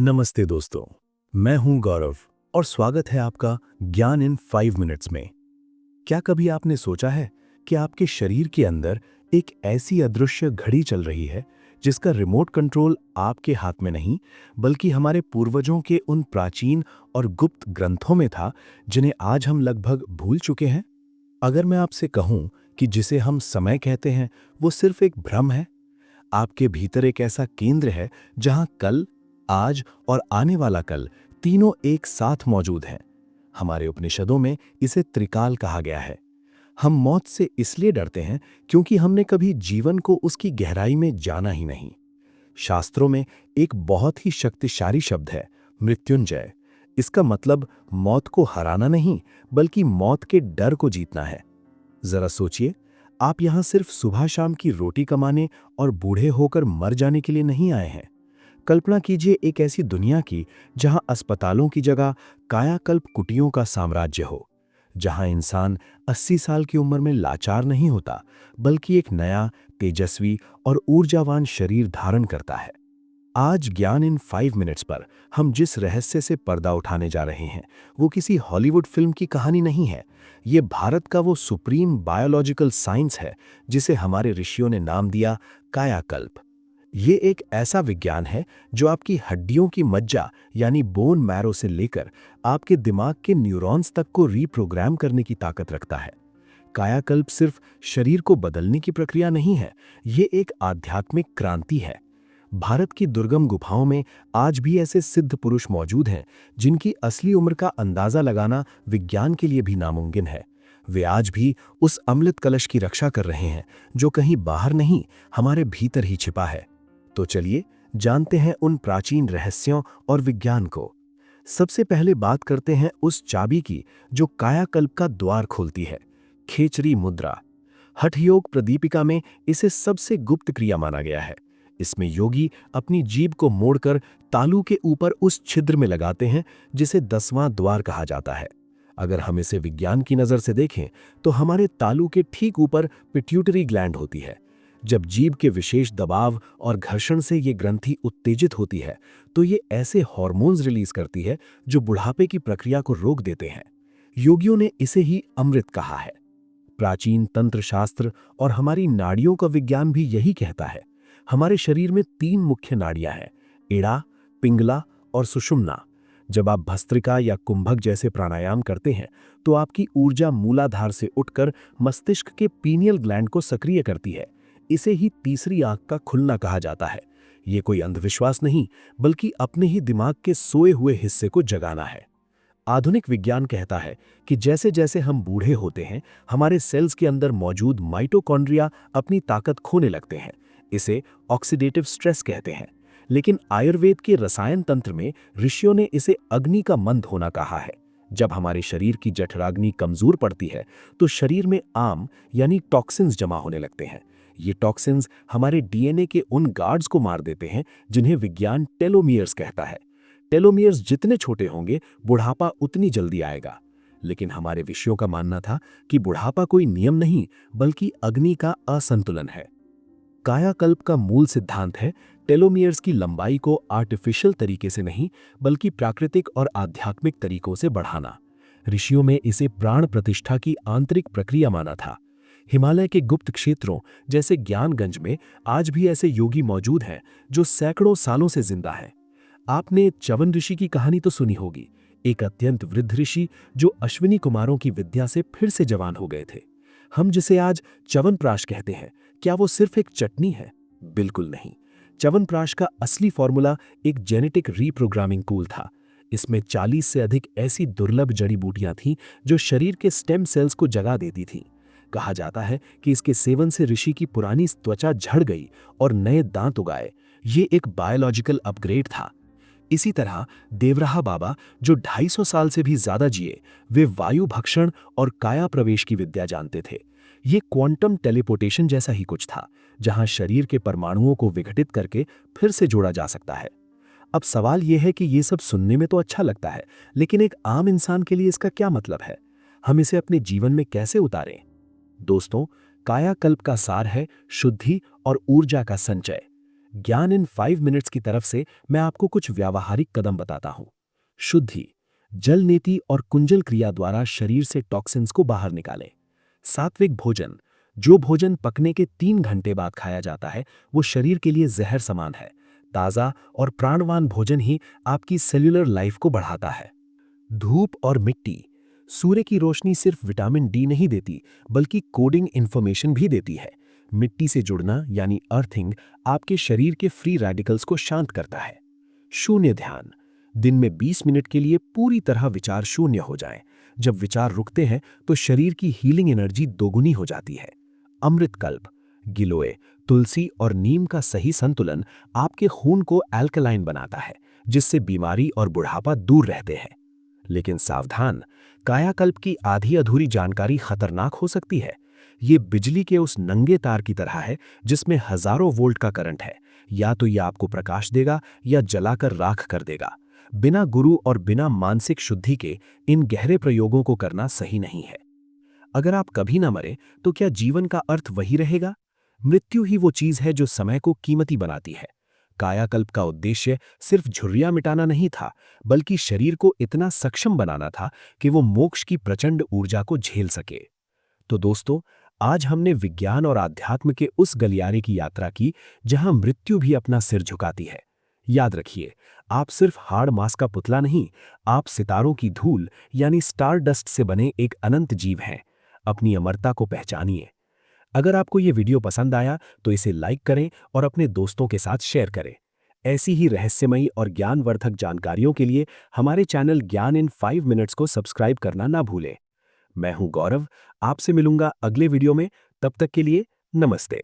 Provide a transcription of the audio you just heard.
नमस्ते दोस्तों, मैं हूं गौरव और स्वागत है आपका ज्ञान इन 5 मिनट्स में। क्या कभी आपने सोचा है कि आपके शरीर के अंदर एक ऐसी अदृश्य घड़ी चल रही है जिसका रिमोट कंट्रोल आपके हाथ में नहीं, बल्कि हमारे पूर्वजों के उन प्राचीन और गुप्त ग्रंथों में था जिन्हें आज हम लगभग भूल चुके हैं? अगर मैं आपसे कहूं कि जिसे हम समय कहते हैं, वो सिर्फ एक भ्रम है, आपके भीतर एक ऐसा केंद्र है जहां कल, आज और आने वाला कल तीनों एक साथ मौजूद हैं। हमारे उपनिषदों में इसे त्रिकाल कहा गया है। हम मौत से इसलिए डरते हैं क्योंकि हमने कभी जीवन को उसकी गहराई में जाना ही नहीं। शास्त्रों में एक बहुत ही शक्तिशाली शब्द है, मृत्युंजय। इसका मतलब मौत को हराना नहीं, बल्कि मौत के डर को जीतना है। जरा सोचिए, आप यहां सिर्फ सुबह शाम की रोटी कमाने और बूढ़े होकर मर जाने के लिए नहीं आए हैं। कल्पना कीजिए एक ऐसी दुनिया की जहां अस्पतालों की जगह कायाकल्प कुटियों का साम्राज्य हो, जहां इंसान 80 साल की उम्र में लाचार नहीं होता, बल्कि एक नया, तेजस्वी और ऊर्जावान शरीर धारण करता है। आज ज्ञान इन 5 मिनट्स पर हम जिस रहस्य से पर्दा उठाने जा रहे हैं, वो किसी हॉलीवुड फिल्म की कहानी नहीं है। ये भारत का वो सुप्रीम बायोलॉजिकल साइंस है जिसे हमारे ऋषियों ने नाम दिया कायाकल्प। ये एक ऐसा विज्ञान है जो आपकी हड्डियों की मज्जा यानी बोन मैरो से लेकर आपके दिमाग के न्यूरॉन्स तक को रीप्रोग्राम करने की ताकत रखता है। कायाकल्प सिर्फ शरीर को बदलने की प्रक्रिया नहीं है, ये एक आध्यात्मिक क्रांति है। भारत की दुर्गम गुफाओं में आज भी ऐसे सिद्ध पुरुष मौजूद हैं जिनकी असली उम्र का अंदाजा लगाना विज्ञान के लिए भी नामुमकिन है। वे आज भी उस अमृत कलश की रक्षा कर रहे हैं जो कहीं बाहर नहीं, हमारे भीतर ही छिपा है। तो चलिए जानते हैं उन प्राचीन रहस्यों और विज्ञान को। सबसे पहले बात करते हैं उस चाबी की जो कायाकल्प का द्वार खोलती है, खेचरी मुद्रा। हठ योग प्रदीपिका में इसे सबसे गुप्त क्रिया माना गया है। इसमें योगी अपनी जीभ को मोड़कर तालू के ऊपर उस छिद्र में लगाते हैं जिसे 10वां द्वार कहा जाता है। अगर हम इसे विज्ञान की नजर से देखें तो हमारे तालू के ठीक ऊपर पिट्यूटरी ग्लैंड होती है। जब जीभ के विशेष दबाव और घर्षण से ये ग्रंथि उत्तेजित होती है तो ये ऐसे हार्मोन्स रिलीज करती है जो बुढ़ापे की प्रक्रिया को रोक देते हैं। योगियों ने इसे ही अमृत कहा है। प्राचीन तंत्र शास्त्र और हमारी नाड़ियों का विज्ञान भी यही कहता है। हमारे शरीर में 3 मुख्य नाड़ियां हैं, एड़ा, पिंगला और सुषुम्ना। जब आप भस्त्रिका या कुंभक जैसे प्राणायाम करते हैं तो आपकी ऊर्जा मूलाधार से उठकर मस्तिष्क के पीनियल ग्लैंड को सक्रिय करती है। इसे ही तीसरी आंख का खुलना कहा जाता है। ये कोई अंधविश्वास नहीं, बल्कि अपने ही दिमाग के सोए हुए हिस्से को जगाना है। आधुनिक विज्ञान कहता है कि जैसे जैसे हम बूढ़े होते हैं, हमारे सेल्स के अंदर मौजूद माइटोकॉन्ड्रिया अपनी ताकत खोने लगते हैं। इसे ऑक्सीडेटिव स्ट्रेस कहते हैं। लेकिन आयुर्वेद के रसायन तंत्र में ऋषियों ने इसे अग्नि का मंद होना कहा है। जब हमारे शरीर की जठराग्नि कमजोर पड़ती है तो शरीर में आम यानी टॉक्सिन्स जमा होने लगते हैं। ये टॉक्सिन्स हमारे डीएनए के उन गार्ड्स को मार देते हैं जिन्हें विज्ञान टेलोमियर्स कहता है। टेलोमियर्स जितने छोटे होंगे, बुढ़ापा उतनी जल्दी आएगा। लेकिन हमारे ऋषियों का मानना था कि बुढ़ापा कोई नियम नहीं, बल्कि अग्नि का असंतुलन है। कायाकल्प का मूल सिद्धांत है टेलोमियर्स की लंबाई को आर्टिफिशियल तरीके से नहीं, बल्कि प्राकृतिक और आध्यात्मिक तरीकों से बढ़ाना। ऋषियों में इसे प्राण प्रतिष्ठा की आंतरिक प्रक्रिया माना था। हिमालय के गुप्त क्षेत्रों जैसे ज्ञानगंज में आज भी ऐसे योगी मौजूद हैं जो सैकड़ों सालों से जिंदा हैं। आपने च्यवन ऋषि की कहानी तो सुनी होगी, एक अत्यंत वृद्ध ऋषि जो अश्विनी कुमारों की विद्या से फिर से जवान हो गए थे। हम जिसे आज च्यवनप्राश कहते हैं, क्या वो सिर्फ एक चटनी है? बिल्कुल नहीं। च्यवनप्राश का असली फॉर्मूला एक जेनेटिक रीप्रोग्रामिंग टूल था। इसमें 40 से अधिक ऐसी दुर्लभ जड़ी बूटियां थीं जो शरीर के स्टेम सेल्स को जगा देती थीं। कहा जाता है कि इसके सेवन से ऋषि की पुरानी त्वचा झड़ गई और नए दांत उगाए। ये एक बायोलॉजिकल अपग्रेड था। इसी तरह देवराहा बाबा, जो 250 साल से भी ज्यादा जिए, वे वायु भक्षण और काया प्रवेश की विद्या जानते थे। ये क्वांटम टेलीपोर्टेशन जैसा ही कुछ था, जहां शरीर के परमाणुओं को विघटित करके फिर से जोड़ा जा सकता है। अब सवाल यह है कि ये सब सुनने में तो अच्छा लगता है, लेकिन एक आम इंसान के लिए इसका क्या मतलब है? हम इसे अपने जीवन में कैसे उतारें? दोस्तों, कायाकल्प का सार है शुद्धि और ऊर्जा का संचय। ज्ञान इन 5 मिनट्स की तरफ से मैं आपको कुछ व्यावहारिक कदम बताता हूं। शुद्धि, जल नीति और कुंजल क्रिया द्वारा शरीर से टॉक्सिन्स को बाहर निकालें। सात्विक भोजन, जो भोजन पकने के 3 घंटे बाद खाया जाता है वो शरीर के लिए जहर समान है। ताज़ा और प्राणवान भोजन ही आपकी सेल्यूलर लाइफ को बढ़ाता है। धूप और मिट्टी, सूर्य की रोशनी सिर्फ विटामिन डी नहीं देती बल्कि कोडिंग इंफॉर्मेशन भी देती है। मिट्टी से जुड़ना यानी अर्थिंग आपके शरीर के फ्री रेडिकल्स को शांत करता है। शून्य ध्यान, दिन में 20 मिनट के लिए पूरी तरह विचार शून्य हो जाएं। जब विचार रुकते हैं तो शरीर की हीलिंग एनर्जी दोगुनी हो जाती है। अमृत कल्प, गिलोय, तुलसी और नीम का सही संतुलन आपके खून को अल्कलाइन बनाता है, जिससे बीमारी और बुढ़ापा दूर रहते हैं। लेकिन सावधान, कायाकल्प की आधी अधूरी जानकारी खतरनाक हो सकती है। ये बिजली के उस नंगे तार की तरह है जिसमें हजारों वोल्ट का करंट है। या तो ये आपको प्रकाश देगा या जलाकर राख कर देगा। बिना गुरु और बिना मानसिक शुद्धि के इन गहरे प्रयोगों को करना सही नहीं है। अगर आप कभी ना मरे तो क्या जीवन का अर्थ वही रहेगा? मृत्यु ही वो चीज है जो समय को कीमती बनाती है। कायाकल्प का उद्देश्य सिर्फ झुर्रियां मिटाना नहीं था, बल्कि शरीर को इतना सक्षम बनाना था कि वो मोक्ष की प्रचंड ऊर्जा को झेल सके। तो दोस्तों, आज हमने विज्ञान और आध्यात्म के उस गलियारे की यात्रा की जहां मृत्यु भी अपना सिर झुकाती है। याद रखिए, आप सिर्फ हाड़ मांस का पुतला नहीं, आप सितारों की धूल यानी स्टार डस्ट से बने एक अनंत जीव हैं। अपनी अमरता को पहचानिए। अगर आपको ये वीडियो पसंद आया तो इसे लाइक करें और अपने दोस्तों के साथ शेयर करें। ऐसी ही रहस्यमयी और ज्ञानवर्धक जानकारियों के लिए हमारे चैनल ज्ञान इन 5 मिनट्स को सब्सक्राइब करना ना भूलें। मैं हूं गौरव, आपसे मिलूंगा अगले वीडियो में। तब तक के लिए नमस्ते।